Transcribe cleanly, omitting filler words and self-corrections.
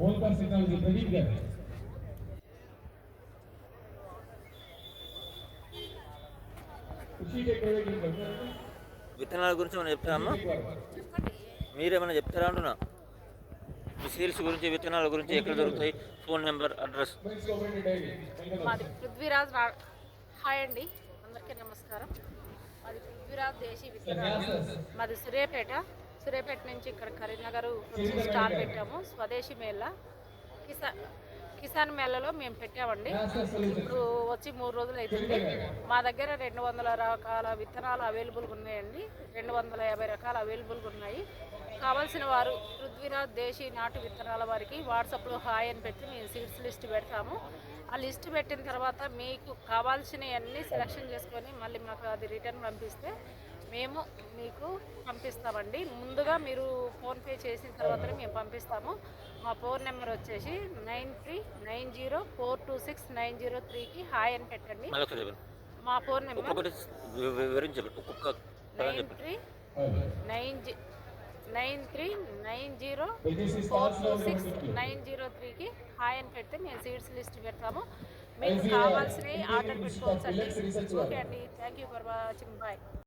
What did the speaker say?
పోల్కార్ technology Pradeep గారు. విత్తనాల గురించి మనం చెప్తామా, మీరేమైనా చెప్తారా అంటున్నా? మీ సీడ్స్ గురించి, విత్తనాల గురించి ఎక్కడ దొరుకుతాయి, ఫోన్ నెంబర్, అడ్రస్. మాది పృథ్వీరాజ్ హాయ్ అండి, అందరికీ నమస్కారం. మాది పృథ్వీరాజ్ దేశీ విత్తనాలు. మాది సూర్యాపేట నుంచి ఇక్కడ కరీంనగర్ స్టాల్ పెట్టాము. స్వదేశీ మేళ కిసాన్ మేళలో మేము పెట్టామండి. ఇప్పుడు వచ్చి 3 రోజులు అవుతుంది. మా దగ్గర 200 రకాల విత్తనాలు అవైలబుల్గా ఉన్నాయండి. 250 రకాలు అవైలబుల్గా ఉన్నాయి. కావాల్సిన వారు పృథ్వీరాజ్ దేశీ నాటు విత్తనాల వారికి వాట్సాప్లో హాయ్ అని పెట్టి మేము సీడ్స్ లిస్ట్ పెడతాము. ఆ లిస్ట్ పెట్టిన తర్వాత మీకు కావాల్సినవన్నీ సెలెక్షన్ చేసుకొని మళ్ళీ మాకు అది రిటర్న్ పంపిస్తే మేము మీకు పంపిస్తామండి. ముందుగా మీరు ఫోన్పే చేసిన తర్వాతనే మేము పంపిస్తాము. మా ఫోన్ నెంబర్ వచ్చేసి 9390426903కి హాయ్ అని పెట్టండి. మా ఫోన్ నెంబర్ 9390426903కి హాయ్ అని పెడితే మేము సీడ్స్ లిస్ట్ పెడతాము. మీకు కావాల్సినవి ఆర్డర్ పెట్టుకోవచ్చండి. ఓకే అండి, thank you for watching. Bye.